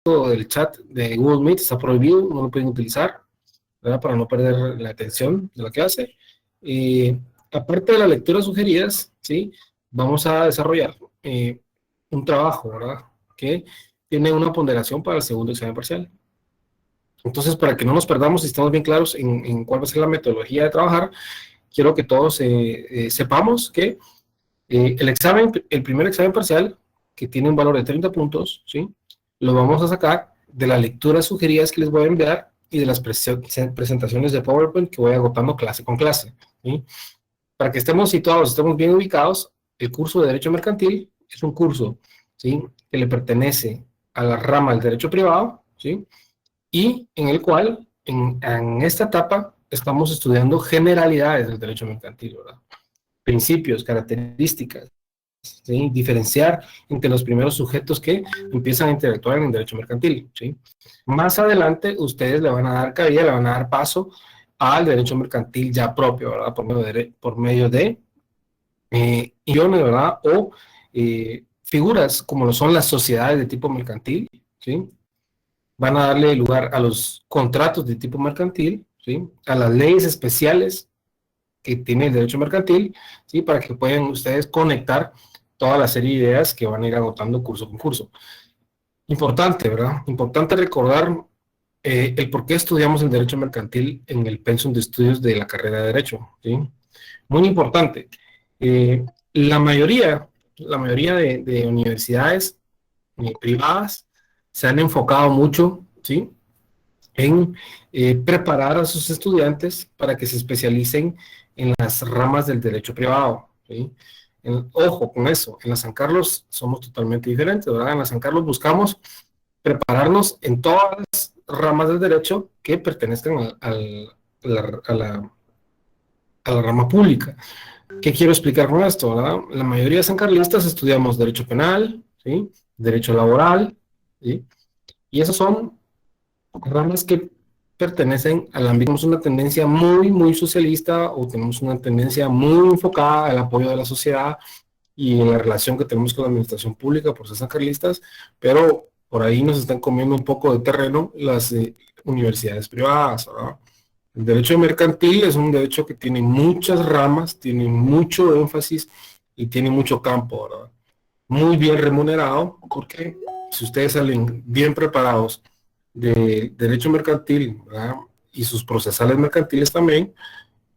del chat de Google Meet está prohibido, no lo pueden utilizar, ¿verdad? Para no perder la atención de la clase. Aparte de las lecturas sugeridas, ¿sí? Vamos a desarrollar un trabajo, ¿verdad? Que tiene una ponderación para el segundo examen parcial. Entonces, para que no nos perdamos y estemos bien claros en cuál va a ser la metodología de trabajar, quiero que todos sepamos que el primer examen parcial, que tiene un valor de 30 puntos, ¿sí? Lo vamos a sacar de las lecturas sugeridas que les voy a enviar y de las presentaciones de PowerPoint que voy agotando clase con clase, ¿sí? Para que estemos situados, estemos bien ubicados, el curso de Derecho Mercantil es un curso, ¿sí? Que le pertenece a la rama del Derecho Privado, ¿sí? Y en el cual, en esta etapa, estamos estudiando generalidades del derecho mercantil, ¿verdad? Principios, características, ¿sí? Diferenciar entre los primeros sujetos que empiezan a interactuar en el derecho mercantil, ¿sí? Más adelante, ustedes le van a dar cabida, le van a dar paso al derecho mercantil ya propio, ¿verdad? Por medio de guiones, ¿verdad? O figuras como lo son las sociedades de tipo mercantil, ¿sí? Van a darle lugar a los contratos de tipo mercantil, ¿sí? A las leyes especiales que tiene el derecho mercantil, ¿sí? Para que puedan ustedes conectar toda la serie de ideas que van a ir agotando curso con curso. Importante, ¿verdad? Importante recordar el por qué estudiamos el derecho mercantil en el pensum de estudios de la carrera de Derecho, ¿sí? Muy importante. La mayoría de universidades privadas se han enfocado mucho, ¿sí? En preparar a sus estudiantes para que se especialicen en las ramas del derecho privado, ¿sí? Ojo con eso, en la San Carlos somos totalmente diferentes, ¿verdad? En la San Carlos buscamos prepararnos en todas las ramas del derecho que pertenezcan a la rama pública. ¿Qué quiero explicar con esto, verdad? La mayoría de sancarlistas estudiamos derecho penal, ¿sí? Derecho laboral, ¿sí? Y esas son ramas que pertenecen al ámbito. Tenemos una tendencia muy socialista o tenemos una tendencia muy enfocada al apoyo de la sociedad y en la relación que tenemos con la administración pública por ser sancarlistas, pero por ahí nos están comiendo un poco de terreno las universidades privadas, ¿verdad? El derecho mercantil es un derecho que tiene muchas ramas, tiene mucho énfasis y tiene mucho campo, ¿verdad? Muy bien remunerado, porque si ustedes salen bien preparados de derecho mercantil, ¿verdad? Y sus procesales mercantiles también,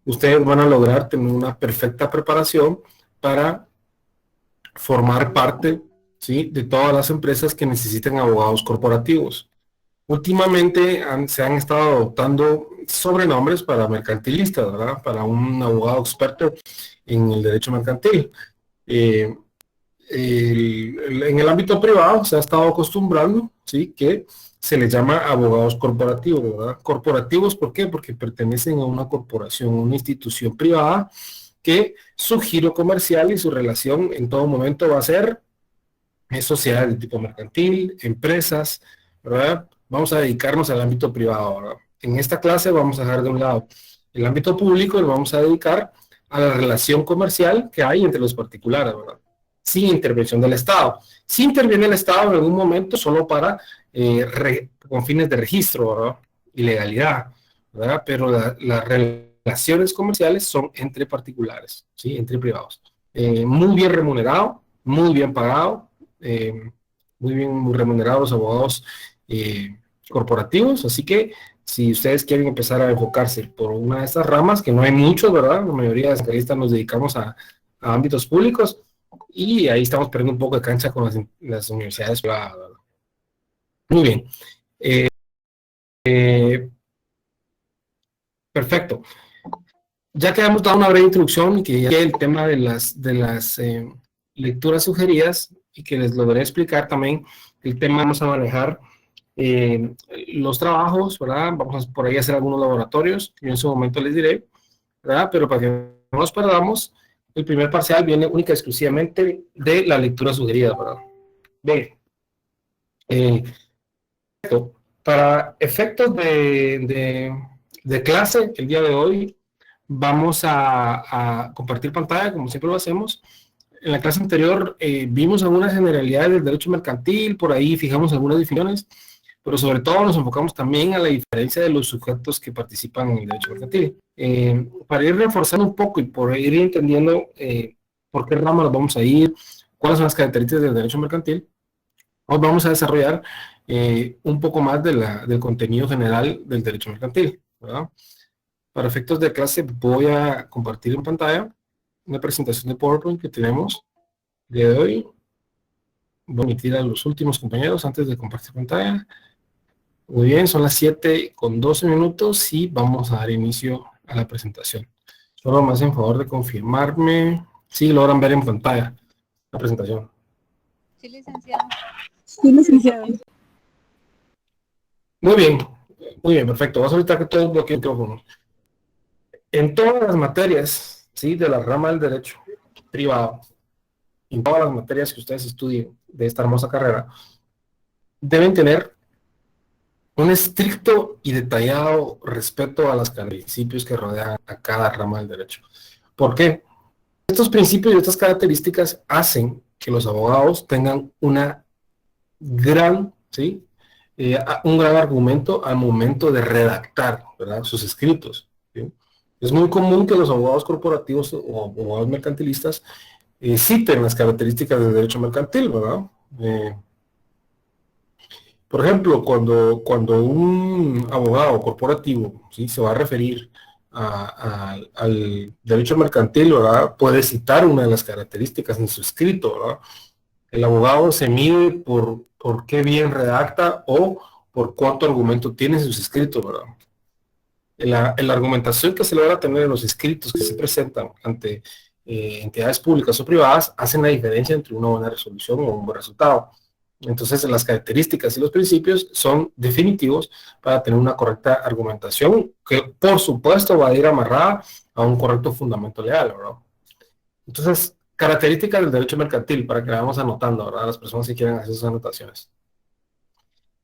ustedes van a lograr tener una perfecta preparación para formar parte, ¿sí? De todas las empresas que necesiten abogados corporativos. Últimamente se han estado adoptando sobrenombres para mercantilistas, ¿verdad? Para un abogado experto en el derecho mercantil. En el ámbito privado se ha estado acostumbrando, ¿sí? Que se les llama abogados corporativos, ¿verdad? Corporativos, ¿por qué? Porque pertenecen a una corporación, una institución privada que su giro comercial y su relación en todo momento va a ser sociedades de tipo mercantil, empresas, ¿verdad? Vamos a dedicarnos al ámbito privado, ¿verdad? En esta clase vamos a dejar de un lado el ámbito público y lo vamos a dedicar a la relación comercial que hay entre los particulares, ¿verdad? Sin intervención del Estado. Si interviene el Estado en algún momento solo para, con fines de registro, ¿verdad? Y legalidad, ¿verdad? Pero las relaciones comerciales son entre particulares, ¿sí? Entre privados. Muy bien remunerado, muy bien pagado, eh, muy bien muy remunerados los abogados corporativos, así que si ustedes quieren empezar a enfocarse por una de estas ramas, que no hay muchos, ¿verdad? La mayoría de especialistas nos dedicamos a ámbitos públicos y ahí estamos perdiendo un poco de cancha con las universidades privadas, ¿verdad? Muy bien. Perfecto. Ya que hemos dado una breve introducción y que ya el tema de las lecturas sugeridas y que les logré explicar también el tema, vamos a manejar los trabajos, ¿verdad? Vamos a por ahí a hacer algunos laboratorios, yo en su momento les diré, ¿verdad? Pero para que no nos perdamos, el primer parcial viene única y exclusivamente de la lectura sugerida, ¿verdad? Bien, eh, para efectos de clase, el día de hoy vamos a compartir pantalla, como siempre lo hacemos. En la clase anterior vimos algunas generalidades del derecho mercantil, por ahí fijamos algunas definiciones. pero sobre todo nos enfocamos también a la diferencia de los sujetos que participan en el derecho mercantil. Para ir reforzando un poco y por ir entendiendo por qué rama nos vamos a ir, cuáles son las características del derecho mercantil, hoy vamos a desarrollar un poco más del contenido general del derecho mercantil, ¿verdad? Para efectos de clase voy a compartir en pantalla una presentación de PowerPoint que tenemos de hoy. Voy a omitir a los últimos compañeros antes de compartir pantalla. Muy bien, son las 7:12 y vamos a dar inicio a la presentación. Solo más en favor de confirmarme si logran ver en pantalla la presentación. Sí, licenciado. Sí, licenciado. Muy bien, perfecto. Vamos a ahorita que todo bloquee el micrófono. En todas las materias, ¿sí?, de la rama del derecho privado, en todas las materias que ustedes estudien de esta hermosa carrera, deben tener un estricto y detallado respeto a los principios que rodean a cada rama del derecho. ¿Por qué? Estos principios y estas características hacen que los abogados tengan una gran, ¿sí?, un gran argumento al momento de redactar, ¿verdad?, sus escritos, ¿sí? Es muy común que los abogados corporativos o abogados mercantilistas citen las características del derecho mercantil, ¿verdad? Por ejemplo, cuando un abogado corporativo, ¿sí?, se va a referir al derecho mercantil, ¿verdad?, puede citar una de las características en su escrito, ¿verdad? El abogado se mide por qué bien redacta o por cuánto argumento tiene en sus escritos, ¿verdad? La argumentación que se logra tener en los escritos que se presentan ante entidades públicas o privadas hacen la diferencia entre una buena resolución o un buen resultado. Entonces, las características y los principios son definitivos para tener una correcta argumentación que, por supuesto, va a ir amarrada a un correcto fundamento legal, ¿verdad? Entonces, características del derecho mercantil, para que la vamos anotando, ¿verdad?, las personas que quieran hacer sus anotaciones.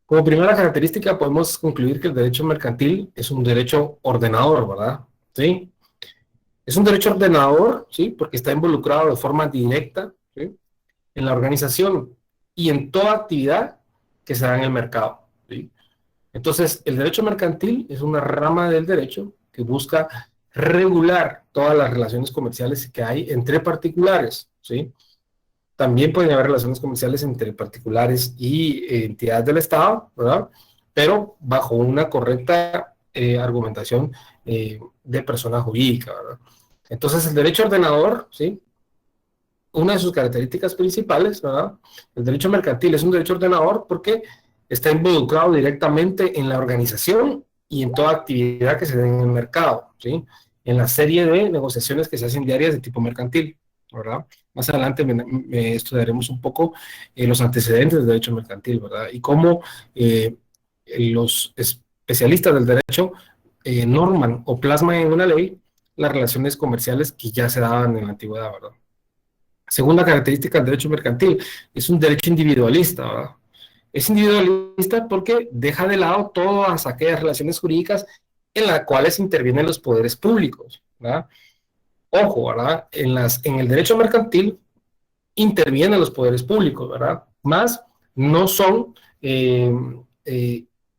Como primera característica, podemos concluir que el derecho mercantil es un derecho ordenador, ¿verdad? ¿Sí? Es un derecho ordenador, ¿sí?, porque está involucrado de forma directa, ¿sí?, en la organización y en toda actividad que se da en el mercado, ¿sí? Entonces, el derecho mercantil es una rama del derecho que busca regular todas las relaciones comerciales que hay entre particulares, ¿sí? También pueden haber relaciones comerciales entre particulares y entidades del Estado, ¿verdad?, pero bajo una correcta argumentación de persona jurídica, ¿verdad? Entonces, el derecho ordenador, ¿sí?, una de sus características principales, ¿verdad?, el derecho mercantil es un derecho ordenador porque está involucrado directamente en la organización y en toda actividad que se dé en el mercado, ¿sí?, en la serie de negociaciones que se hacen diarias de tipo mercantil, ¿verdad? Más adelante estudiaremos un poco los antecedentes del derecho mercantil, ¿verdad?, y cómo los especialistas del derecho norman o plasman en una ley las relaciones comerciales que ya se daban en la antigüedad, ¿verdad? Segunda característica del derecho mercantil, es un derecho individualista, ¿verdad? Es individualista porque deja de lado todas aquellas relaciones jurídicas en las cuales intervienen los poderes públicos, ¿verdad? Ojo, ¿verdad? En el derecho mercantil intervienen los poderes públicos, ¿verdad? Más no son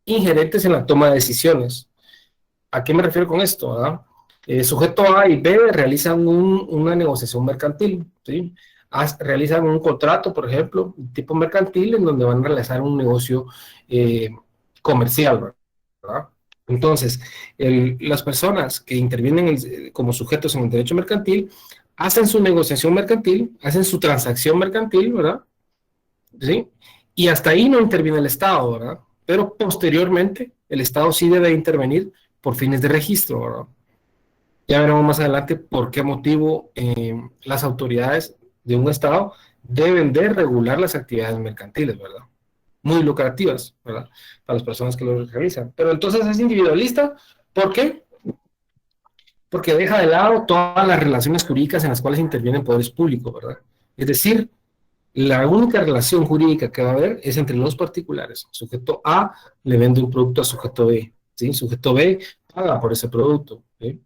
ingerentes en la toma de decisiones. ¿A qué me refiero con esto, verdad? Sujeto A y B realizan una negociación mercantil, ¿sí? Realizan un contrato, por ejemplo, tipo mercantil, en donde van a realizar un negocio comercial, ¿verdad? Entonces, las personas que intervienen como sujetos en el derecho mercantil hacen su negociación mercantil, hacen su transacción mercantil, ¿verdad? ¿Sí? Y hasta ahí no interviene el Estado, ¿verdad? Pero posteriormente el Estado sí debe intervenir por fines de registro, ¿verdad? Ya veremos más adelante por qué motivo las autoridades de un Estado deben de regular las actividades mercantiles, ¿verdad? Muy lucrativas, ¿verdad?, para las personas que lo realizan. Pero entonces es individualista, ¿por qué? Porque deja de lado todas las relaciones jurídicas en las cuales intervienen poderes públicos, ¿verdad? Es decir, la única relación jurídica que va a haber es entre los particulares. Sujeto A le vende un producto a sujeto B, ¿sí? Sujeto B paga por ese producto, ¿sí?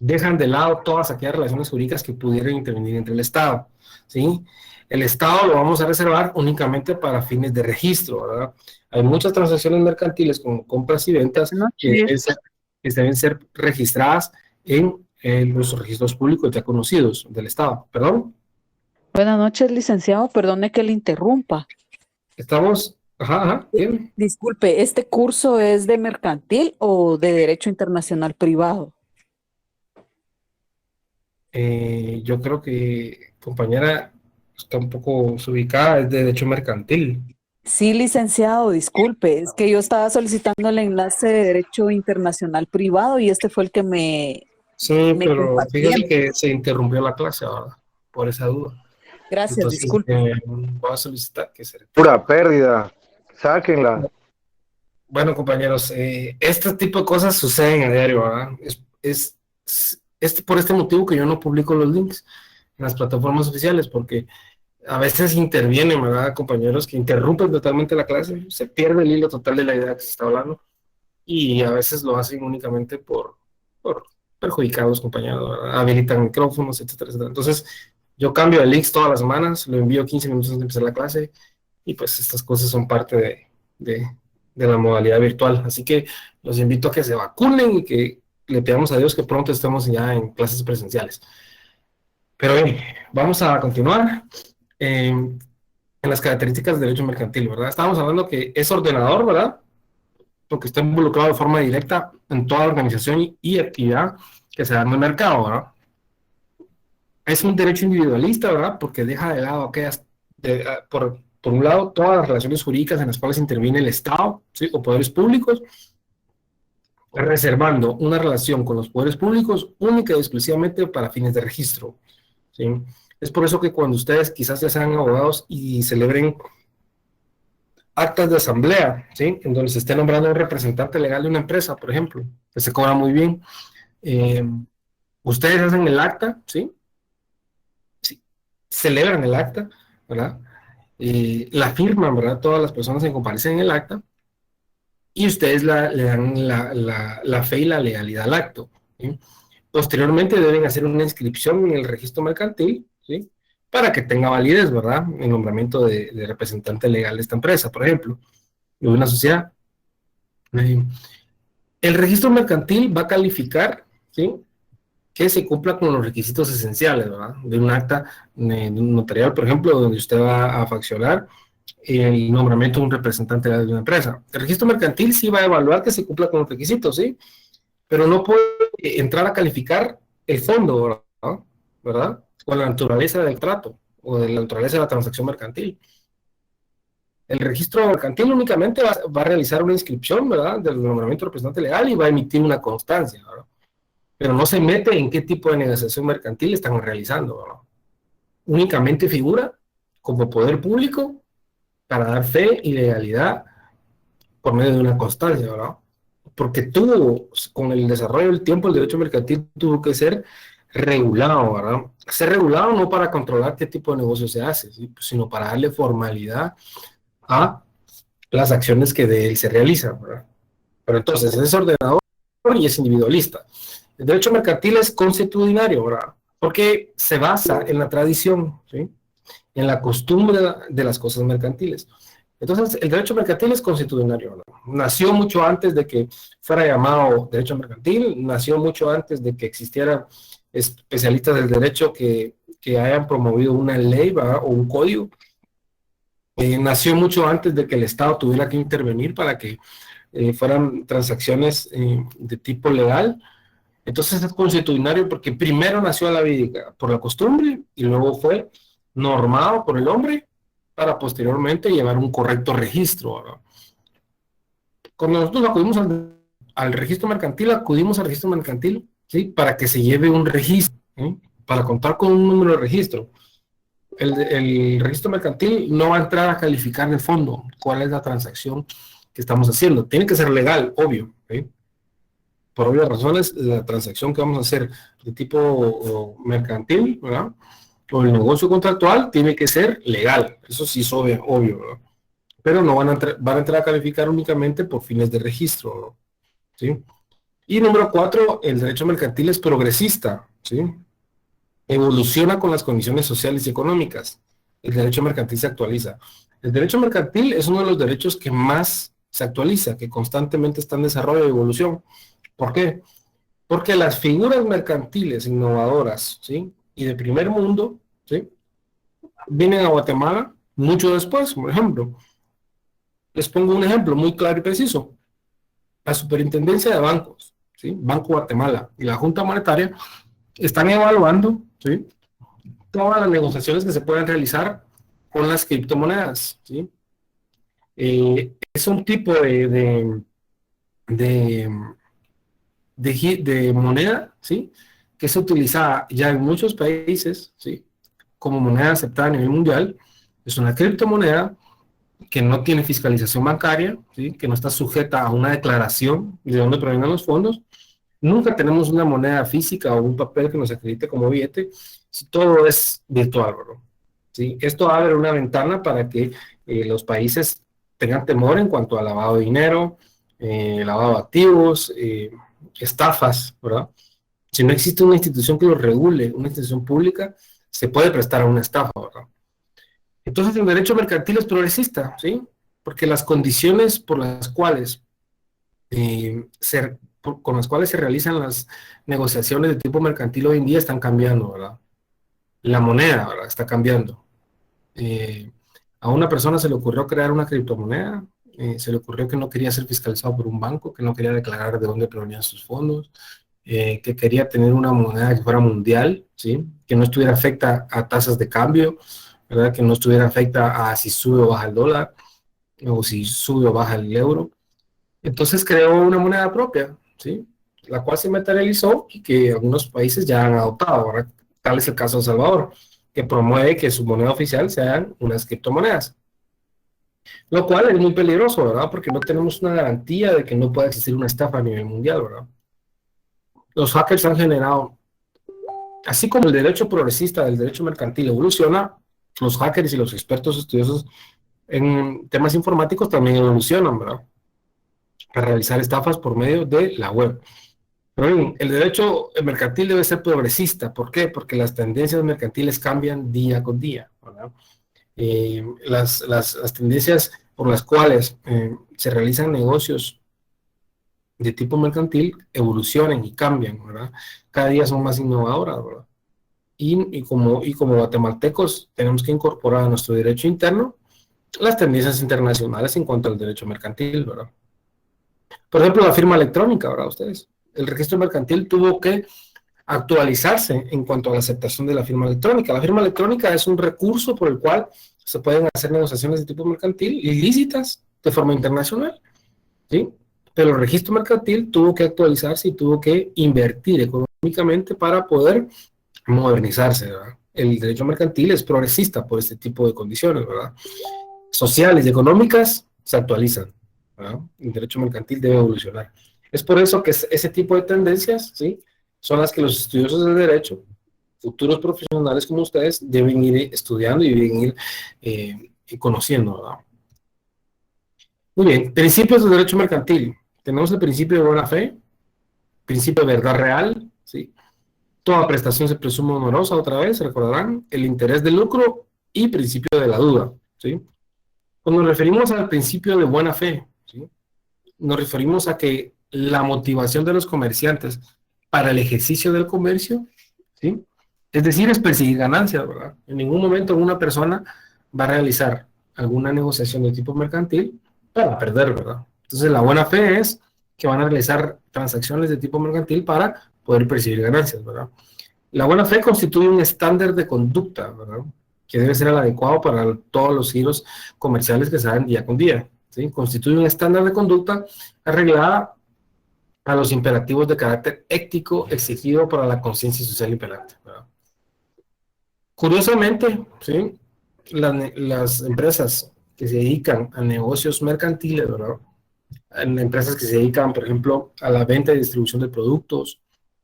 dejan de lado todas aquellas relaciones jurídicas que pudieran intervenir entre el Estado, ¿sí? El Estado lo vamos a reservar únicamente para fines de registro, ¿verdad? Hay muchas transacciones mercantiles como compras y ventas Buenas que noches. deben ser registradas en los registros públicos ya conocidos del Estado. ¿Perdón? Buenas noches, licenciado. Perdone que le interrumpa. Estamos, bien. Disculpe, ¿este curso es de mercantil o de derecho internacional privado? Yo creo que, compañera, está un poco desubicada, es de derecho mercantil. Sí, licenciado, disculpe, es que yo estaba solicitando el enlace de derecho internacional privado y este fue el que Sí, me pero fíjese compartieron. que se interrumpió la clase ahora, por esa duda. Gracias, Entonces, disculpe. voy a solicitar que se retire. Pura pérdida. Sáquenla. Bueno, compañeros, este tipo de cosas suceden a diario, ¿verdad? Es por este motivo que yo no publico los links en las plataformas oficiales, porque a veces intervienen, ¿verdad? Compañeros que interrumpen totalmente la clase, se pierde el hilo total de la idea que se está hablando, y a veces lo hacen únicamente por perjudicar a los compañeros, ¿verdad? Habilitan micrófonos, etcétera, etcétera. Entonces, yo cambio de links todas las semanas, lo envío 15 minutos antes de empezar la clase, y pues estas cosas son parte de, de la modalidad virtual. Así que los invito a que se vacunen y que le pidamos a Dios que pronto estemos ya en clases presenciales. Pero bien, vamos a continuar en las características del derecho mercantil, ¿verdad? Estábamos hablando que es ordenador, ¿verdad? Porque está involucrado de forma directa en toda organización y actividad que se da en el mercado, ¿verdad? Es un derecho individualista, ¿verdad? Porque deja de lado aquellas, por un lado, todas las relaciones jurídicas en las cuales interviene el Estado, ¿sí? O poderes públicos, reservando una relación con los poderes públicos única y exclusivamente para fines de registro, ¿sí? Es por eso que cuando ustedes quizás ya sean abogados y celebren actas de asamblea, ¿sí? En donde se esté nombrando un representante legal de una empresa, por ejemplo, que se cobra muy bien, eh, ustedes hacen el acta, ¿sí? Sí, celebran el acta, ¿verdad? La firman, ¿verdad? Todas las personas que comparecen en el acta y ustedes le dan la fe y la legalidad al acto, ¿sí? Posteriormente deben hacer una inscripción en el registro mercantil, ¿sí? Para que tenga validez, ¿verdad? El nombramiento de representante legal de esta empresa, por ejemplo, de una sociedad. El registro mercantil va a calificar, ¿sí? Que se cumpla con los requisitos esenciales, ¿verdad? De un acta de un notarial, por ejemplo, donde usted va a faccionar el nombramiento de un representante de una empresa. El registro mercantil sí va a evaluar que se cumpla con los requisitos, ¿sí? Pero no puede entrar a calificar el fondo, ¿verdad? O la naturaleza del trato, o de la naturaleza de la transacción mercantil. El registro mercantil únicamente va a realizar una inscripción, ¿verdad? Del nombramiento de representante legal y va a emitir una constancia, ¿verdad? Pero no se mete en qué tipo de negociación mercantil están realizando, ¿verdad? Únicamente figura como poder público para dar fe y legalidad por medio de una constancia, ¿verdad? Porque tuvo, con el desarrollo del tiempo, el derecho mercantil tuvo que ser regulado, ¿verdad? Ser regulado no para controlar qué tipo de negocio se hace, ¿sí? Sino para darle formalidad a las acciones que de él se realizan, ¿verdad? Pero entonces es ordenador y es individualista. El derecho mercantil es consuetudinario, ¿verdad? Porque se basa en la tradición, ¿sí? En la costumbre de las cosas mercantiles. Entonces, el derecho mercantil es consuetudinario, ¿no? Nació mucho antes de que fuera llamado derecho mercantil, nació mucho antes de que existieran especialistas del derecho que hayan promovido una ley, ¿verdad? O un código. Nació mucho antes de que el Estado tuviera que intervenir para que fueran transacciones de tipo legal. Entonces es consuetudinario porque primero nació a la vida por la costumbre y luego fue normado por el hombre para posteriormente llevar un correcto registro, ¿verdad? Cuando nosotros acudimos al registro mercantil, acudimos al registro mercantil, ¿sí? Para que se lleve un registro, ¿sí? Para contar con un número de registro. El registro mercantil no va a entrar a calificar de fondo cuál es la transacción que estamos haciendo. Tiene que ser legal, obvio, ¿sí? Por obvias razones, la transacción que vamos a hacer de tipo mercantil, ¿verdad? O el negocio contractual tiene que ser legal. Eso sí es obvio, ¿verdad? Pero no van a entrar a calificar únicamente por fines de registro, ¿no? ¿Sí? Y número 4, el derecho mercantil es progresista, ¿sí? Evoluciona con las condiciones sociales y económicas. El derecho mercantil se actualiza. El derecho mercantil es uno de los derechos que más se actualiza, que constantemente está en desarrollo y evolución. ¿Por qué? Porque las figuras mercantiles innovadoras, ¿sí? Y de primer mundo, ¿sí? Vienen a Guatemala mucho después. Por ejemplo, les pongo un ejemplo muy claro y preciso. La Superintendencia de Bancos, ¿sí? Banco Guatemala y la Junta Monetaria están evaluando, ¿sí? Todas las negociaciones que se pueden realizar con las criptomonedas, ¿sí? Es un tipo de, de moneda, ¿sí? Que se utiliza ya en muchos países, ¿sí? Como moneda aceptada a nivel mundial. Es una criptomoneda que no tiene fiscalización bancaria, ¿sí? Que no está sujeta a una declaración de dónde provienen los fondos. Nunca tenemos una moneda física o un papel que nos acredite como billete, si todo es virtual, ¿verdad? ¿Sí? Esto abre una ventana para que los países tengan temor en cuanto a lavado de dinero, lavado de activos, estafas, ¿verdad? Si no existe una institución que lo regule, una institución pública, se puede prestar a una estafa, ¿verdad? Entonces el derecho mercantil es progresista, ¿sí? Porque las condiciones por las cuales con las cuales se realizan las negociaciones de tipo mercantil hoy en día están cambiando, ¿verdad? La moneda, ¿verdad? Está cambiando. Eh, a una persona se le ocurrió crear una criptomoneda, se le ocurrió que no quería ser fiscalizado por un banco, que no quería declarar de dónde provenían sus fondos, que quería tener una moneda que fuera mundial, ¿sí? Que no estuviera afecta a tasas de cambio, ¿verdad? Que no estuviera afecta a si sube o baja el dólar, o si sube o baja el euro. Entonces creó una moneda propia, ¿sí? La cual se materializó y que algunos países ya han adoptado, ¿verdad? Tal es el caso de El Salvador, que promueve que su moneda oficial sean unas criptomonedas. Lo cual es muy peligroso, ¿verdad? Porque no tenemos una garantía de que no pueda existir una estafa a nivel mundial, ¿verdad? Los hackers han generado, así como el derecho progresista del derecho mercantil evoluciona, los hackers y los expertos estudiosos en temas informáticos también evolucionan, ¿verdad? Para realizar estafas por medio de la web. Pero bien, el derecho mercantil debe ser progresista. ¿Por qué? Porque las tendencias mercantiles cambian día con día, ¿verdad? Las tendencias por las cuales se realizan negocios de tipo mercantil evolucionan y cambian, ¿verdad? Cada día son más innovadoras, ¿verdad? Y como guatemaltecos tenemos que incorporar a nuestro derecho interno las tendencias internacionales en cuanto al derecho mercantil, ¿verdad? Por ejemplo, la firma electrónica, ¿verdad? Ustedes, el registro mercantil tuvo que actualizarse en cuanto a la aceptación de la firma electrónica. La firma electrónica es un recurso por el cual se pueden hacer negociaciones de tipo mercantil ilícitas de forma internacional, ¿sí? Pero el registro mercantil tuvo que actualizarse y tuvo que invertir económicamente para poder modernizarse, ¿verdad? El derecho mercantil es progresista por este tipo de condiciones, ¿verdad? Sociales y económicas se actualizan, ¿verdad? El derecho mercantil debe evolucionar. Es por eso que ese tipo de tendencias, ¿sí? Son las que los estudiosos del derecho, futuros profesionales como ustedes, deben ir estudiando y deben ir conociendo, ¿verdad? Muy bien, principios del derecho mercantil. Tenemos el principio de buena fe, principio de verdad real, ¿sí? Toda prestación se presume honorosa, otra vez, recordarán, el interés del lucro y principio de la duda, ¿sí? Cuando nos referimos al principio de buena fe, ¿sí? Nos referimos a que la motivación de los comerciantes para el ejercicio del comercio, ¿sí? Es decir, es perseguir ganancias, ¿verdad? En ningún momento una persona va a realizar alguna negociación de tipo mercantil para perder, ¿verdad? Entonces la buena fe es que van a realizar transacciones de tipo mercantil para poder percibir ganancias, ¿verdad? La buena fe constituye un estándar de conducta, ¿verdad? Que debe ser el adecuado para todos los giros comerciales que se dan día con día, ¿sí? Constituye un estándar de conducta arreglada a los imperativos de carácter ético exigido para la conciencia social imperante, ¿verdad? Curiosamente, ¿sí? Las empresas que se dedican a negocios mercantiles, ¿verdad? En empresas que se dedican, por ejemplo, a la venta y distribución de productos,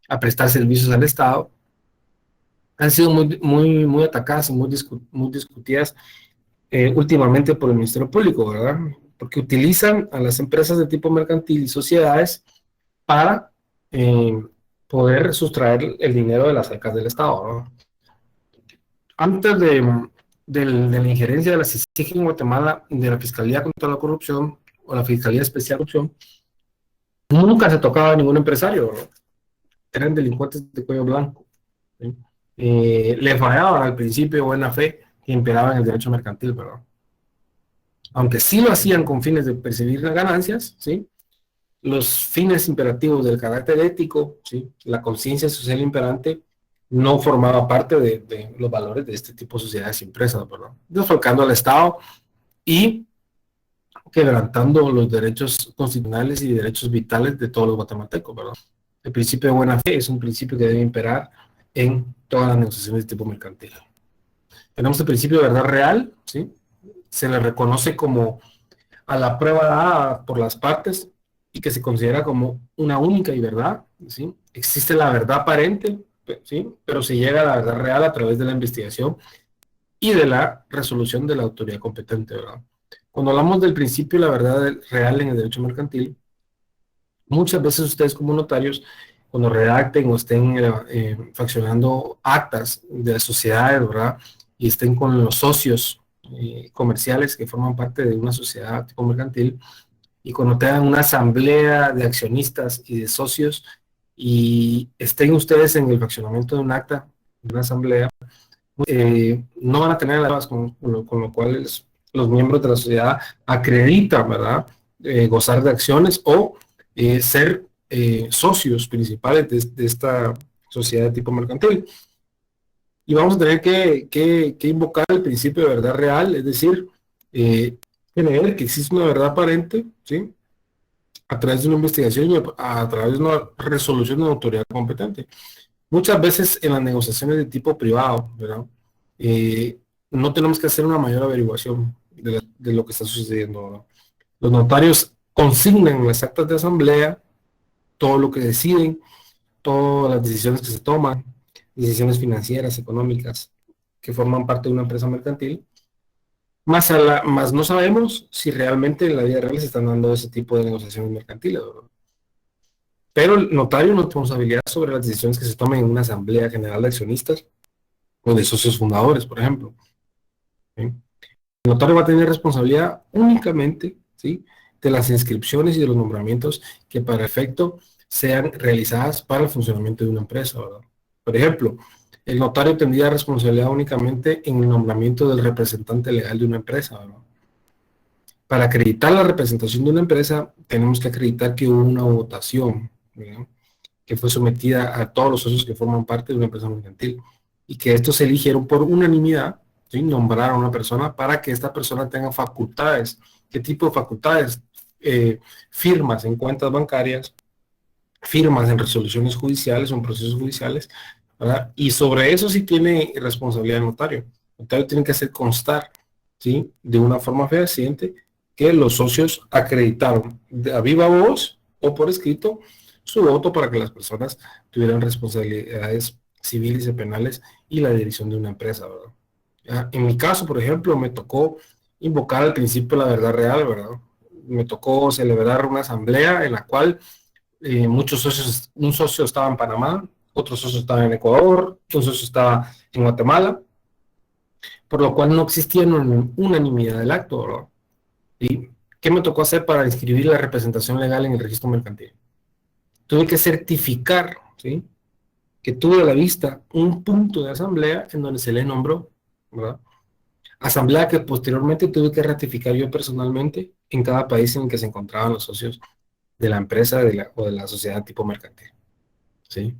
a prestar servicios al Estado, han sido muy atacadas y muy discutidas últimamente por el Ministerio Público, ¿verdad? Porque utilizan a las empresas de tipo mercantil y sociedades para poder sustraer el dinero de las arcas del Estado, ¿no? Antes de la injerencia de la CICIG en Guatemala, de la Fiscalía contra la Corrupción o la Fiscalía Especial de Corrupción, nunca se tocaba a ningún empresario, ¿no? Eran delincuentes de cuello blanco, ¿sí? Le fallaban al principio buena fe que imperaba en el derecho mercantil, ¿verdad? Aunque sí lo hacían con fines de percibir las ganancias, ¿sí? Los fines imperativos del carácter ético, ¿sí? La conciencia social imperante, no formaba parte de los valores de este tipo de sociedades impresas, ¿verdad? Desfalcando al Estado y quebrantando los derechos constitucionales y derechos vitales de todos los guatemaltecos, ¿verdad? El principio de buena fe es un principio que debe imperar en todas las negociaciones de tipo mercantil. Tenemos el principio de verdad real, ¿sí? Se le reconoce como a la prueba dada por las partes y que se considera como una única y verdad, ¿sí? Existe la verdad aparente, ¿sí? Pero se llega a la verdad real a través de la investigación y de la resolución de la autoridad competente, ¿verdad? Cuando hablamos del principio de la verdad real en el derecho mercantil, muchas veces ustedes como notarios, cuando redacten o estén fraccionando actas de las sociedades, ¿verdad? Y estén con los socios comerciales que forman parte de una sociedad tipo mercantil, y cuando tengan una asamblea de accionistas y de socios y estén ustedes en el fraccionamiento de un acta, de una asamblea, no van a tener las con lo cual los miembros de la sociedad acreditan, ¿verdad? Gozar de acciones o ser socios principales de esta sociedad de tipo mercantil. Y vamos a tener que invocar el principio de verdad real, es decir, creer que existe una verdad aparente, ¿sí? A través de una investigación y a través de una resolución de una autoridad competente. Muchas veces en las negociaciones de tipo privado, ¿verdad? Eh, no tenemos que hacer una mayor averiguación de lo que está sucediendo, ¿verdad? Los notarios consignan en las actas de asamblea todo lo que deciden, todas las decisiones que se toman, decisiones financieras, económicas, que forman parte de una empresa mercantil, más no sabemos si realmente en la vida real se están dando ese tipo de negociaciones mercantiles, ¿verdad? Pero el notario no tiene responsabilidad sobre las decisiones que se tomen en una asamblea general de accionistas o de socios fundadores, por ejemplo, ¿sí? El notario va a tener responsabilidad únicamente, ¿sí? De las inscripciones y de los nombramientos que para efecto sean realizadas para el funcionamiento de una empresa, ¿verdad? Por ejemplo, el notario tendría responsabilidad únicamente en el nombramiento del representante legal de una empresa, ¿verdad? Para acreditar la representación de una empresa, tenemos que acreditar que hubo una votación, ¿verdad? Que fue sometida a todos los socios que forman parte de una empresa mercantil y que estos se eligieron por unanimidad, ¿sí? Nombrar a una persona para que esta persona tenga facultades. ¿Qué tipo de facultades? Firmas en cuentas bancarias, firmas en resoluciones judiciales o en procesos judiciales, ¿verdad? Y sobre eso sí tiene responsabilidad el notario. El notario tiene que hacer constar, ¿sí? De una forma fehaciente que los socios acreditaron a viva voz o por escrito su voto para que las personas tuvieran responsabilidades civiles y penales y la dirección de una empresa, ¿verdad? ¿Ya? En mi caso, por ejemplo, me tocó invocar el principio de la verdad real, ¿verdad? Me tocó celebrar una asamblea en la cual muchos socios, un socio estaba en Panamá, otro socio estaba en Ecuador, un socio estaba en Guatemala, por lo cual no existía unanimidad del acto, ¿verdad? ¿Y qué me tocó hacer para inscribir la representación legal en el registro mercantil? Tuve que certificar, ¿sí? Que tuve a la vista un punto de asamblea en donde se le nombró, ¿verdad? Asamblea que posteriormente tuve que ratificar yo personalmente en cada país en el que se encontraban los socios de la empresa o de la sociedad tipo mercantil, ¿sí?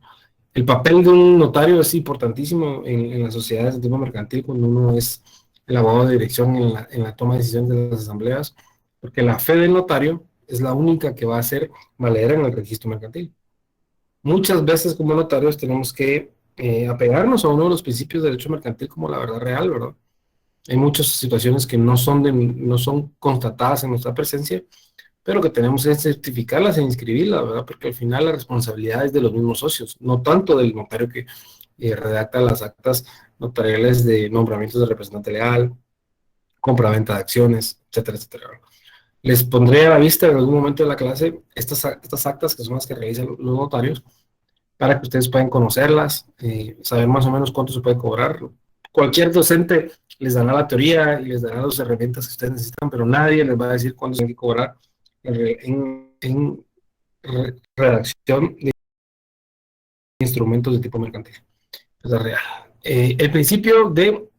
El papel de un notario es importantísimo en las sociedades de tipo mercantil cuando uno es el abogado de dirección en la toma de decisiones de las asambleas, porque la fe del notario es la única que va a ser valedera en el registro mercantil. Muchas veces como notarios tenemos que apegarnos a uno de los principios de derecho mercantil como la verdad real, ¿verdad? Hay muchas situaciones que no son constatadas en nuestra presencia, pero que tenemos que certificarlas e inscribirlas, ¿verdad? Porque al final la responsabilidad es de los mismos socios, no tanto del notario que redacta las actas notariales de nombramientos de representante legal, compra-venta de acciones, etcétera, etcétera. Les pondré a la vista en algún momento de la clase estas actas que son las que realizan los notarios para que ustedes puedan conocerlas, saber más o menos cuánto se puede cobrar. Cualquier docente les dará la teoría y les dará las herramientas que ustedes necesitan, pero nadie les va a decir cuánto se tiene que cobrar en redacción de instrumentos de tipo mercantil. Es la real. El principio de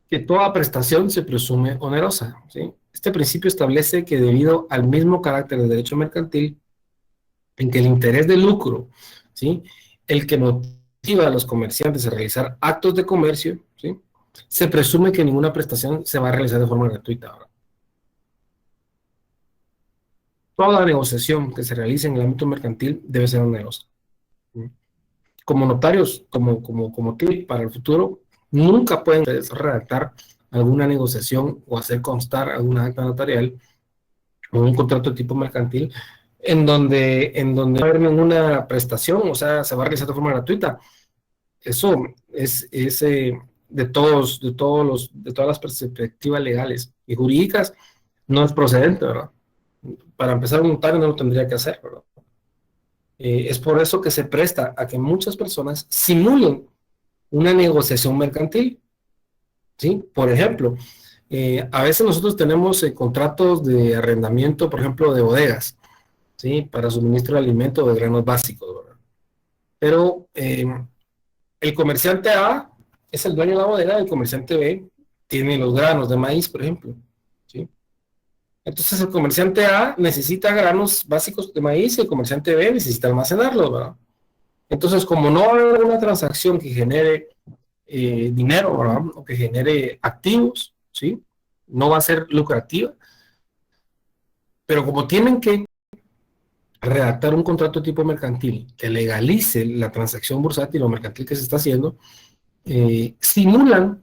que toda prestación se presume onerosa, ¿sí? Este principio establece que debido al mismo carácter del derecho mercantil, en que el interés de lucro, ¿sí?, el que motiva a los comerciantes a realizar actos de comercio, ¿sí?, se presume que ninguna prestación se va a realizar de forma gratuita. ¿Verdad? Toda negociación que se realice en el ámbito mercantil debe ser onerosa. ¿Sí? Como notarios, como tip para el futuro, nunca pueden redactar alguna negociación o hacer constar alguna acta notarial o un contrato de tipo mercantil en donde va a haber ninguna prestación, o sea, se va a realizar de forma gratuita. Eso es de todas las perspectivas legales y jurídicas, no es procedente, ¿verdad? Para empezar, un notario no lo tendría que hacer, ¿verdad? Es por eso que se presta a que muchas personas simulen una negociación mercantil, ¿sí? Por ejemplo, a veces nosotros tenemos contratos de arrendamiento, por ejemplo, de bodegas, ¿sí? Para suministro de alimentos o de granos básicos, ¿verdad? Pero el comerciante A es el dueño de la bodega, el comerciante B tiene los granos de maíz, por ejemplo, ¿sí? Entonces el comerciante A necesita granos básicos de maíz y el comerciante B necesita almacenarlos, ¿verdad? Entonces, como no va a haber una transacción que genere dinero, ¿verdad?, o que genere activos, ¿sí?, no va a ser lucrativa, pero como tienen que redactar un contrato tipo mercantil que legalice la transacción bursátil o mercantil que se está haciendo, simulan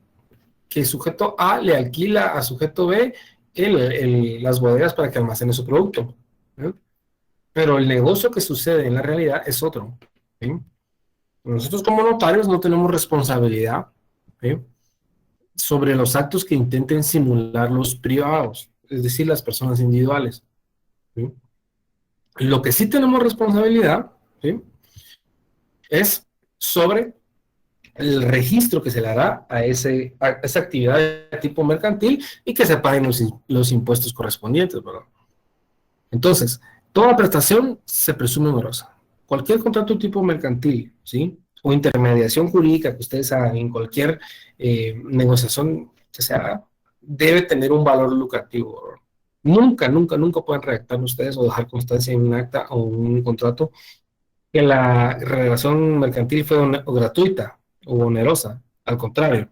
que sujeto A le alquila a sujeto B las bodegas para que almacene su producto, ¿sí? Pero el negocio que sucede en la realidad es otro, ¿sí? Nosotros como notarios no tenemos responsabilidad, ¿sí?, sobre los actos que intenten simular los privados, es decir, las personas individuales, ¿sí? Lo que sí tenemos responsabilidad, ¿sí?, es sobre el registro que se le hará a esa actividad de tipo mercantil y que se paguen los impuestos correspondientes, ¿verdad? Entonces, toda prestación se presume onerosa. Cualquier contrato tipo mercantil, ¿sí?, o intermediación jurídica que ustedes hagan en cualquier negociación que se haga, debe tener un valor lucrativo, ¿verdad? Nunca, nunca, nunca pueden redactar ustedes o dejar constancia en un acta o un contrato que la relación mercantil fue gratuita o onerosa. Al contrario,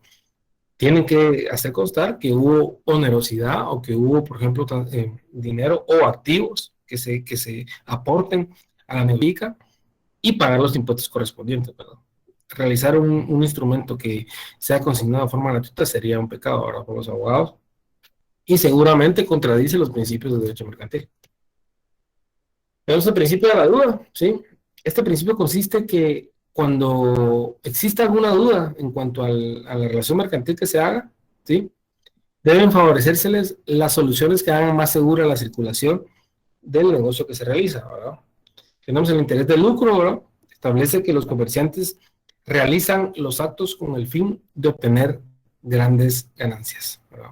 tienen que hacer constar que hubo onerosidad o que hubo, por ejemplo, dinero o activos que se aporten a la negocia y pagar los impuestos correspondientes, ¿verdad? Realizar un instrumento que sea consignado de forma gratuita sería un pecado, ¿verdad?, por los abogados, y seguramente contradice los principios del derecho mercantil. Tenemos el principio de la duda, ¿sí? Este principio consiste en que cuando exista alguna duda en cuanto a la relación mercantil que se haga, ¿sí?, deben favorecérseles las soluciones que hagan más segura la circulación del negocio que se realiza, ¿verdad? Tenemos el interés de lucro, ¿verdad? Establece que los comerciantes realizan los actos con el fin de obtener grandes ganancias, ¿verdad?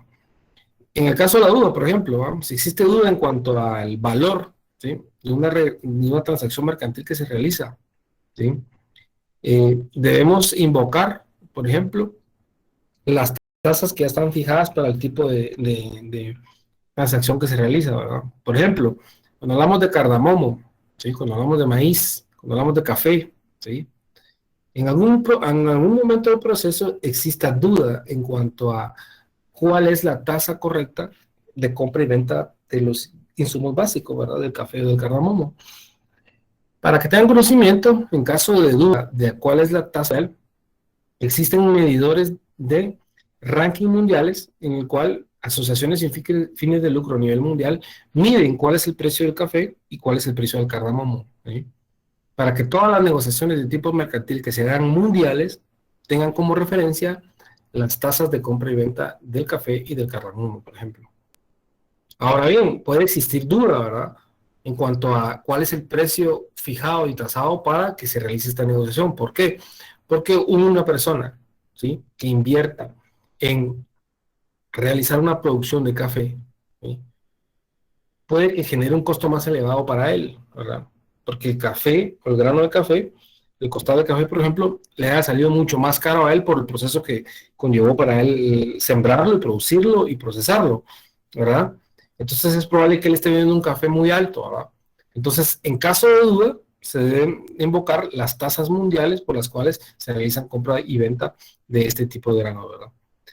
En el caso de la duda, por ejemplo, ¿verdad?, si existe duda en cuanto al valor, ¿sí?, de una transacción mercantil que se realiza, ¿sí?, debemos invocar, por ejemplo, las tasas que ya están fijadas para el tipo de transacción que se realiza, ¿verdad? Por ejemplo, cuando hablamos de cardamomo, ¿sí?, cuando hablamos de maíz, cuando hablamos de café, ¿sí?, en algún momento del proceso exista duda en cuanto a cuál es la tasa correcta de compra y venta de los insumos básicos, ¿verdad?, del café o del cardamomo. Para que tengan conocimiento, en caso de duda de cuál es la tasa, existen medidores de ranking mundiales en el cual asociaciones sin fines de lucro a nivel mundial miden cuál es el precio del café y cuál es el precio del cardamomo, ¿sí?, para que todas las negociaciones de tipo mercantil que se hagan mundiales tengan como referencia las tasas de compra y venta del café y del cardamomo, por ejemplo. Ahora bien, puede existir duda, ¿verdad? En cuanto a cuál es el precio fijado y tasado para que se realice esta negociación. ¿Por qué? Porque una persona, ¿sí?, que invierta en realizar una producción de café, ¿sí?, puede que genere un costo más elevado para él, ¿verdad? Porque el café, o el grano de café, el costado del café, por ejemplo, le ha salido mucho más caro a él por el proceso que conllevó para él sembrarlo y producirlo y procesarlo, ¿verdad? Entonces es probable que él esté vendiendo un café muy alto, ¿verdad? Entonces, en caso de duda, se deben invocar las tasas mundiales por las cuales se realizan compra y venta de este tipo de grano, ¿verdad?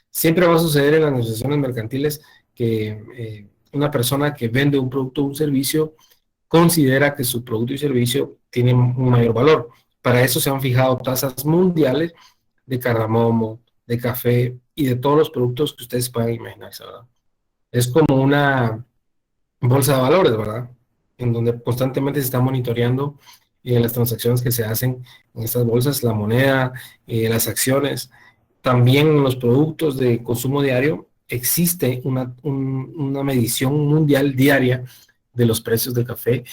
Siempre va a suceder en las negociaciones mercantiles que una persona que vende un producto o un servicio considera que su producto y servicio tienen un mayor valor. Para eso se han fijado tasas mundiales de cardamomo, de café y de todos los productos que ustedes puedan imaginarse, ¿verdad? Es como una bolsa de valores, ¿verdad? En donde constantemente se está monitoreando las transacciones que se hacen en estas bolsas, la moneda, las acciones. También en los productos de consumo diario existe una medición mundial diaria de los precios del café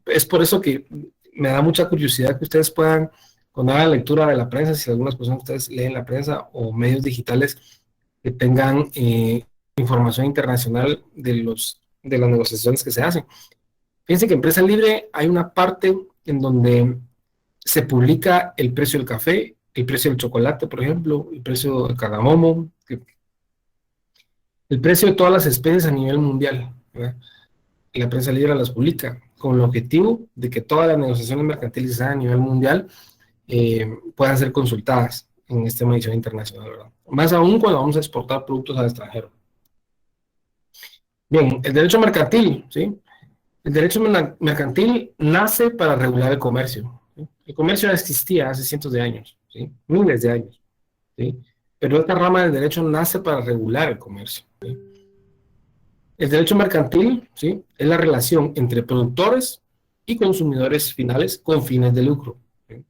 es por eso que me da mucha curiosidad que ustedes puedan, cuando hagan lectura de la prensa, si algunas personas de ustedes leen la prensa o medios digitales que tengan información internacional de las negociaciones que se hacen. Fíjense que en Prensa Libre hay una parte en donde se publica el precio del café, el precio del chocolate, por ejemplo, el precio del cardamomo, el precio de todas las especies a nivel mundial, ¿verdad? Y la Prensa Libre las publica con el objetivo de que todas las negociaciones mercantiles a nivel mundial puedan ser consultadas en esta medición internacional, ¿verdad? Más aún cuando vamos a exportar productos al extranjero. Bien, el derecho mercantil, ¿sí? El derecho mercantil nace para regular el comercio, ¿sí? El comercio ya existía hace cientos de años, ¿sí?, miles de años, ¿sí? Pero esta rama del derecho nace para regular el comercio, ¿sí? El derecho mercantil, ¿sí?, es la relación entre productores y consumidores finales con fines de lucro, ¿sí?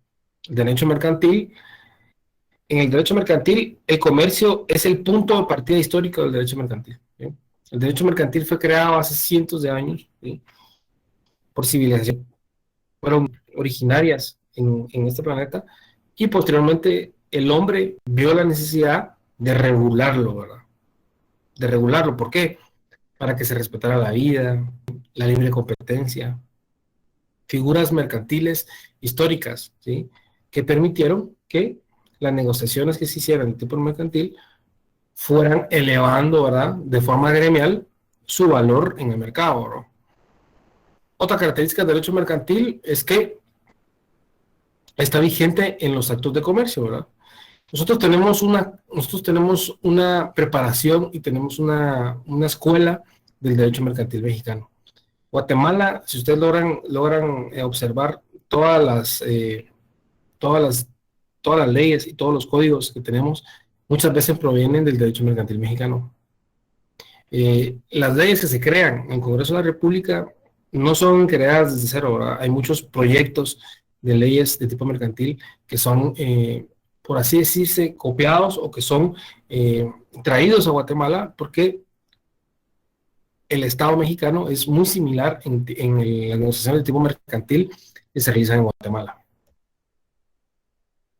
El derecho mercantil, en el derecho mercantil, el comercio es el punto de partida histórico del derecho mercantil, ¿sí? El derecho mercantil fue creado hace cientos de años, ¿sí?, por civilizaciones fueron originarias en este planeta, y posteriormente el hombre vio la necesidad de regularlo, ¿verdad? De regularlo, ¿por qué? Para que se respetara la vida, la libre competencia, figuras mercantiles históricas, ¿sí?, que permitieron que las negociaciones que se hicieran de tipo mercantil fueran elevando, ¿verdad?, de forma gremial su valor en el mercado, ¿no? Otra característica del derecho mercantil es que está vigente en los actos de comercio, ¿verdad? Nosotros tenemos una preparación y tenemos una escuela del derecho mercantil mexicano. Guatemala, si ustedes logran observar todas las, todas las leyes y todos los códigos que tenemos, muchas veces provienen del derecho mercantil mexicano. Las leyes que se crean en el Congreso de la República no son creadas desde cero, ¿verdad? Hay muchos proyectos de leyes de tipo mercantil que son, por así decirse, copiados o que son traídos a Guatemala porque el Estado mexicano es muy similar en las negociaciones de tipo mercantil que se realizan en Guatemala.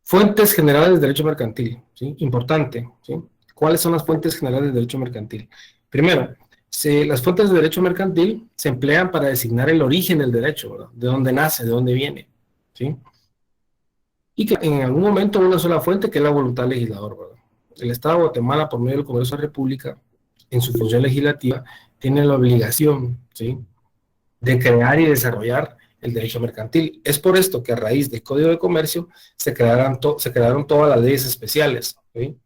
Fuentes generales del derecho mercantil, ¿sí? Importante, ¿sí? ¿Cuáles son las fuentes generales del derecho mercantil? Primero, las fuentes de derecho mercantil se emplean para designar el origen del derecho, ¿verdad? De dónde nace, de dónde viene, ¿sí? Y que en algún momento una sola fuente, que es la voluntad legislador, ¿verdad? El Estado de Guatemala, por medio del Congreso de la República, en su función legislativa, tiene la obligación, ¿sí?, de crear y desarrollar el derecho mercantil. Es por esto que a raíz del Código de Comercio se crearon todas las leyes especiales, ¿sí?,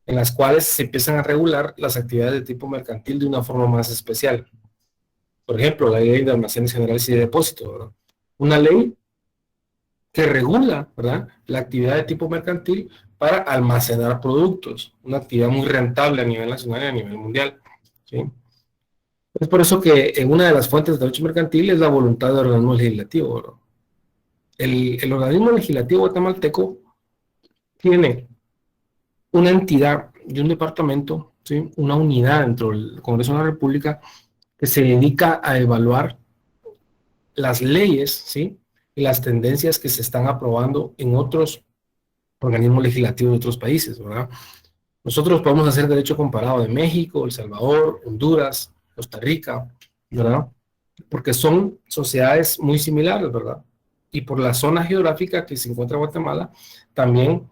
en las cuales se empiezan a regular las actividades de tipo mercantil de una forma más especial. Por ejemplo, la ley de almacenes generales y de depósitos, ¿verdad? Una ley que regula, ¿verdad?, la actividad de tipo mercantil para almacenar productos, una actividad muy rentable a nivel nacional y a nivel mundial, ¿sí? Es por eso que en una de las fuentes del derecho mercantil es la voluntad del organismo legislativo, ¿verdad? El organismo legislativo guatemalteco tiene una entidad y un departamento ¿sí? Una unidad dentro del Congreso de la República que se dedica a evaluar las leyes, ¿sí? Y las tendencias que se están aprobando en otros organismos legislativos de otros países, ¿verdad? Nosotros podemos hacer derecho comparado de México, El Salvador, Honduras, Costa Rica, ¿verdad? Porque son sociedades muy similares, ¿verdad? Y por la zona geográfica que se encuentra Guatemala, también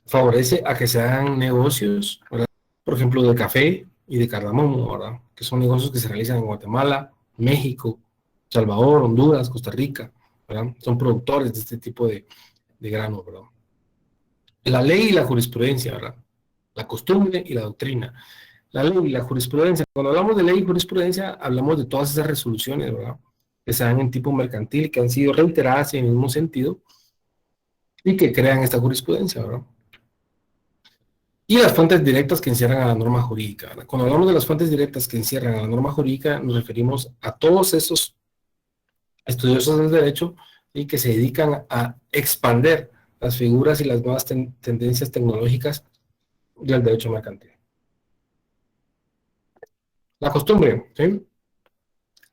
favorece a que se hagan negocios, ¿verdad? Por ejemplo, de café y de cardamomo, ¿verdad? Que son negocios que se realizan en Guatemala, México, Salvador, Honduras, Costa Rica, ¿verdad? Son productores de este tipo de grano, ¿verdad? La ley y la jurisprudencia, ¿verdad? La costumbre y la doctrina. La ley y la jurisprudencia. Cuando hablamos de ley y jurisprudencia, hablamos de todas esas resoluciones, ¿verdad? Que se dan en tipo mercantil, que han sido reiteradas en el mismo sentido y que crean esta jurisprudencia, ¿verdad? Y las fuentes directas que encierran a la norma jurídica, ¿verdad? Cuando hablamos de las fuentes directas que encierran a la norma jurídica, nos referimos a todos esos estudiosos del derecho y que se dedican a expander las figuras y las nuevas tendencias tecnológicas del derecho mercantil. La costumbre, ¿sí?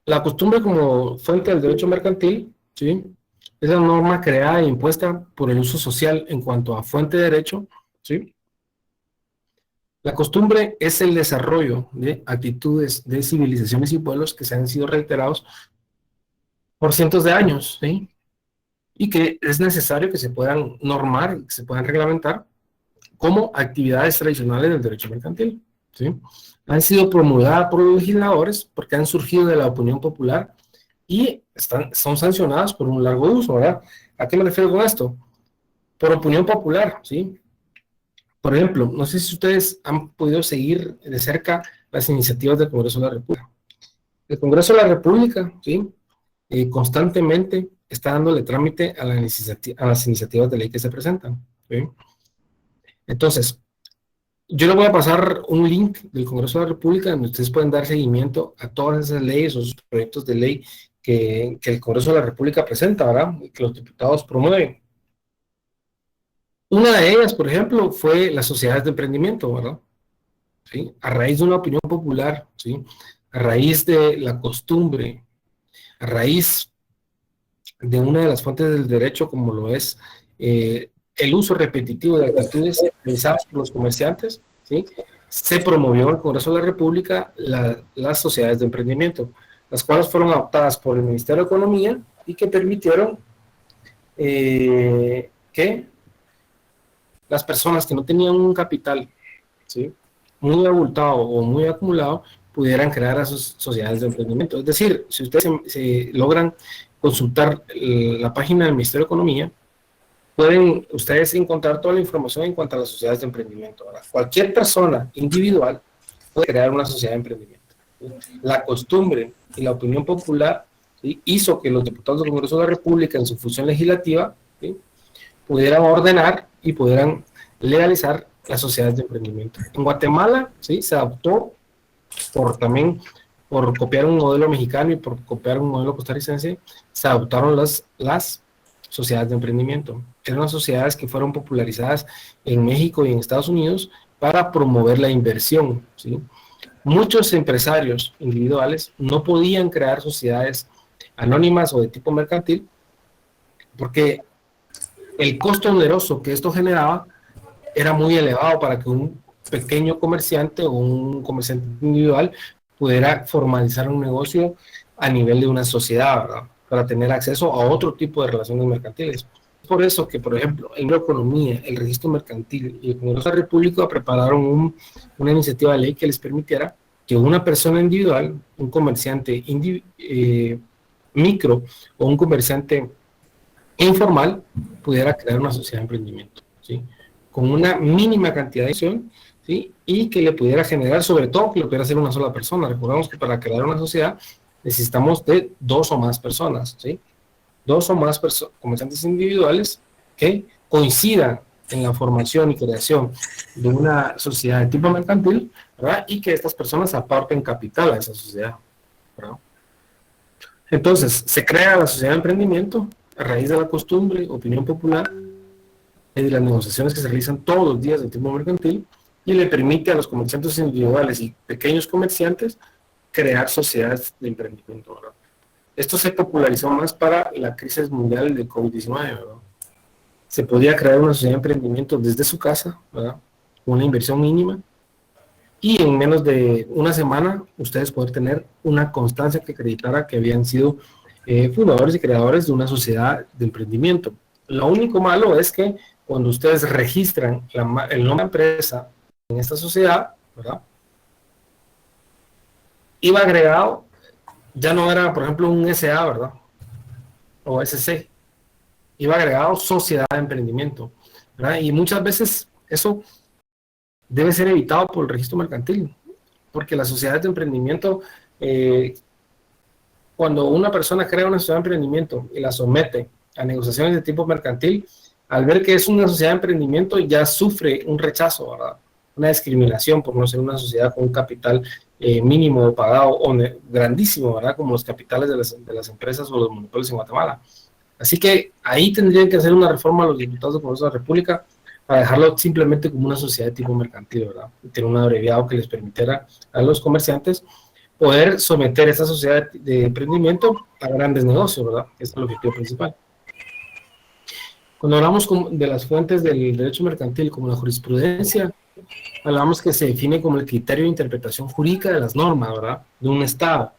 La costumbre como fuente del derecho mercantil, ¿sí? Es la norma creada e impuesta por el uso social en cuanto a fuente de derecho, ¿sí? La costumbre es el desarrollo de actitudes de civilizaciones y pueblos que se han sido reiterados por cientos de años, ¿sí? Y que es necesario que se puedan normar, que se puedan reglamentar como actividades tradicionales del derecho mercantil, ¿sí? Han sido promulgadas por los legisladores porque han surgido de la opinión popular y son sancionadas por un largo uso, ¿verdad? ¿A qué me refiero con esto? Por opinión popular, ¿sí? Por ejemplo, no sé si ustedes han podido seguir de cerca las iniciativas del Congreso de la República. El Congreso de la República, ¿sí? Constantemente está dándole trámite a las iniciativas de ley que se presentan, ¿sí? Entonces, yo les voy a pasar un link del Congreso de la República donde ustedes pueden dar seguimiento a todas esas leyes o esos proyectos de ley que el Congreso de la República presenta, ¿verdad? Y que los diputados promueven. Una de ellas, por ejemplo, fue las sociedades de emprendimiento, ¿verdad? ¿Sí? A raíz de una opinión popular, ¿sí? A raíz de la costumbre, a raíz de una de las fuentes del derecho, como lo es el uso repetitivo de actitudes realizadas por los comerciantes, ¿sí? Se promovió en el Congreso de la República las sociedades de emprendimiento, las cuales fueron adoptadas por el Ministerio de Economía y que permitieron que las personas que no tenían un capital, ¿sí? Muy abultado o muy acumulado pudieran crear a sus sociedades de emprendimiento. Es decir, si ustedes se logran consultar la página del Ministerio de Economía, pueden ustedes encontrar toda la información en cuanto a las sociedades de emprendimiento. Ahora, cualquier persona individual puede crear una sociedad de emprendimiento. La costumbre y la opinión popular, ¿sí? Hizo que los diputados del Congreso de la República, en su función legislativa, ¿sí? Pudieran ordenar y pudieran legalizar las sociedades de emprendimiento. En Guatemala, ¿sí? Se adoptó también por copiar un modelo mexicano y por copiar un modelo costarricense, se adoptaron las sociedades de emprendimiento. Eran las sociedades que fueron popularizadas en México y en Estados Unidos para promover la inversión, ¿sí? Muchos empresarios individuales no podían crear sociedades anónimas o de tipo mercantil porque el costo oneroso que esto generaba era muy elevado para que un pequeño comerciante o un comerciante individual pudiera formalizar un negocio a nivel de una sociedad, ¿verdad? Para tener acceso a otro tipo de relaciones mercantiles. Por eso que, por ejemplo, en la economía, el registro mercantil y el Congreso de la República prepararon una iniciativa de ley que les permitiera que una persona individual, un comerciante micro o un comerciante informal pudiera crear una sociedad de emprendimiento, ¿sí? Con una mínima cantidad de acción, ¿sí? Y que le pudiera generar, sobre todo, que lo pudiera hacer una sola persona. Recordemos que para crear una sociedad necesitamos de 2 o más personas, ¿sí? 2 o más comerciantes individuales que coincidan en la formación y creación de una sociedad de tipo mercantil, ¿verdad? Y que estas personas aporten capital a esa sociedad, ¿verdad? Entonces, se crea la sociedad de emprendimiento a raíz de la costumbre, opinión popular, y de las negociaciones que se realizan todos los días del tipo mercantil, y le permite a los comerciantes individuales y pequeños comerciantes crear sociedades de emprendimiento, ¿verdad? Esto se popularizó más para la crisis mundial del COVID-19, ¿verdad? Se podía crear una sociedad de emprendimiento desde su casa, ¿verdad? Con una inversión mínima, y en menos de una semana ustedes poder tener una constancia que acreditara que habían sido fundadores y creadores de una sociedad de emprendimiento. Lo único malo es que cuando ustedes registran el nombre de la empresa en esta sociedad, ¿verdad? Iba agregado, ya no era, por ejemplo, un SA, ¿verdad? O SC. Iba agregado sociedad de emprendimiento, ¿verdad? Y muchas veces eso debe ser evitado por el registro mercantil, porque las sociedades de emprendimiento, cuando una persona crea una sociedad de emprendimiento y la somete a negociaciones de tipo mercantil, al ver que es una sociedad de emprendimiento ya sufre un rechazo, ¿verdad? Una discriminación por no ser una sociedad con un capital mínimo pagado o grandísimo, ¿verdad? Como los capitales de las empresas o los monopolios en Guatemala. Así que ahí tendrían que hacer una reforma a los diputados del Congreso de la República para dejarlo simplemente como una sociedad de tipo mercantil, ¿verdad? Y tener un abreviado que les permitiera a los comerciantes poder someter esa sociedad de emprendimiento a grandes negocios, ¿verdad? Ese es el objetivo principal. Cuando hablamos de las fuentes del derecho mercantil, como la jurisprudencia, hablamos que se define como el criterio de interpretación jurídica de las normas, ¿verdad? De un Estado,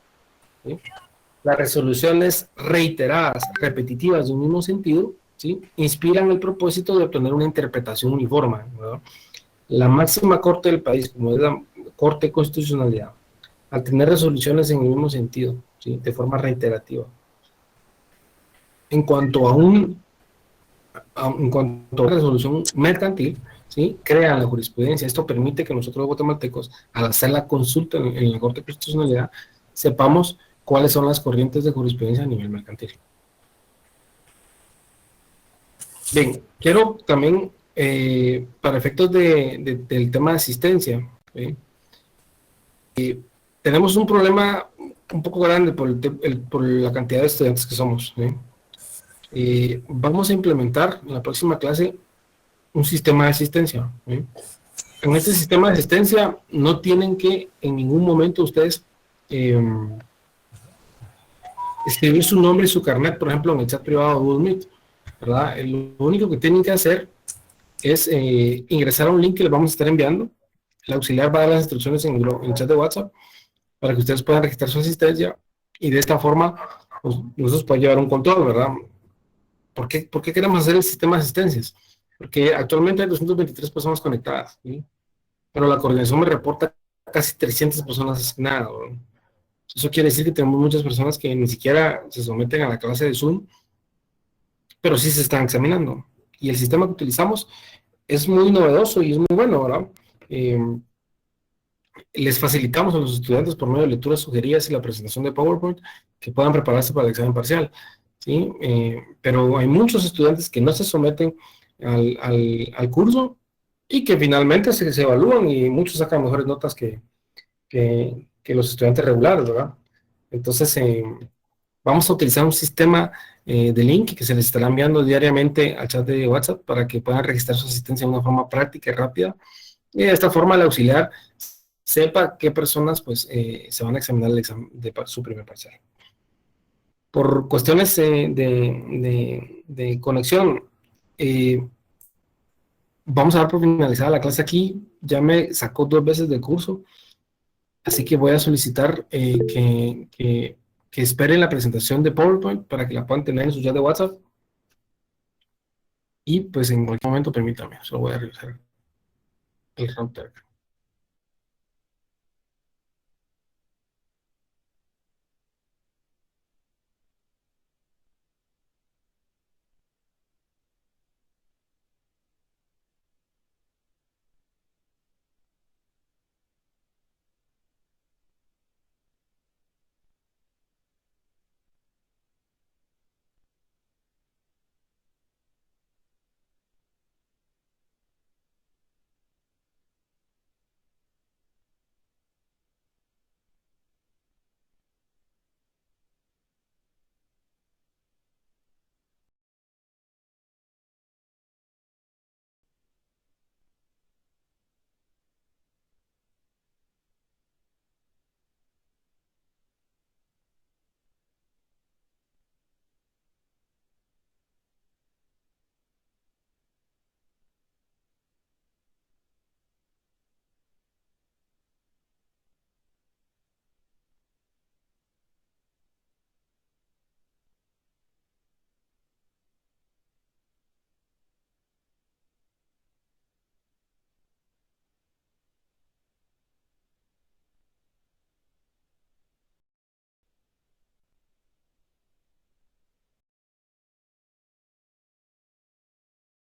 ¿sí? Las resoluciones reiteradas, repetitivas de un mismo sentido, ¿sí? Inspiran el propósito de obtener una interpretación uniforme, ¿verdad? La máxima corte del país, como es la Corte de Constitucionalidad, al tener resoluciones en el mismo sentido, ¿sí? De forma reiterativa. En cuanto a la resolución mercantil, ¿sí? Crean la jurisprudencia. Esto permite que nosotros los guatemaltecos, al hacer la consulta en la Corte de Constitucionalidad, sepamos cuáles son las corrientes de jurisprudencia a nivel mercantil. Bien, quiero también, para efectos del tema de asistencia, ¿sí? Tenemos un problema un poco grande por la cantidad de estudiantes que somos, ¿sí? Vamos a implementar en la próxima clase un sistema de asistencia, ¿sí? En este sistema de asistencia no tienen que en ningún momento ustedes escribir su nombre y su carnet, por ejemplo, en el chat privado de Google Meet, ¿verdad? Lo único que tienen que hacer es ingresar a un link que les vamos a estar enviando. El auxiliar va a dar las instrucciones en el chat de WhatsApp para que ustedes puedan registrar su asistencia y de esta forma pues, nosotros podemos llevar un control, ¿verdad? ¿Por qué queremos hacer el sistema de asistencias? Porque actualmente hay 223 personas conectadas, ¿sí? Pero la coordinación me reporta casi 300 personas asignadas, ¿verdad? Eso quiere decir que tenemos muchas personas que ni siquiera se someten a la clase de Zoom, pero sí se están examinando. Y el sistema que utilizamos es muy novedoso y es muy bueno, ¿verdad? Les facilitamos a los estudiantes por medio de lecturas sugeridas y la presentación de PowerPoint que puedan prepararse para el examen parcial, ¿sí? Pero hay muchos estudiantes que no se someten al curso y que finalmente se evalúan y muchos sacan mejores notas que los estudiantes regulares, ¿verdad? Entonces, vamos a utilizar un sistema de link que se les estará enviando diariamente al chat de WhatsApp para que puedan registrar su asistencia de una forma práctica y rápida. Y de esta forma el auxiliar sepa qué personas pues, se van a examinar el examen de su primer parcial. Por cuestiones de conexión, vamos a dar por finalizada la clase aquí. Ya me sacó 2 veces del curso, así que voy a solicitar que esperen la presentación de PowerPoint para que la puedan tener en su chat de WhatsApp. Y pues en cualquier momento, permítanme, solo voy a revisar el router.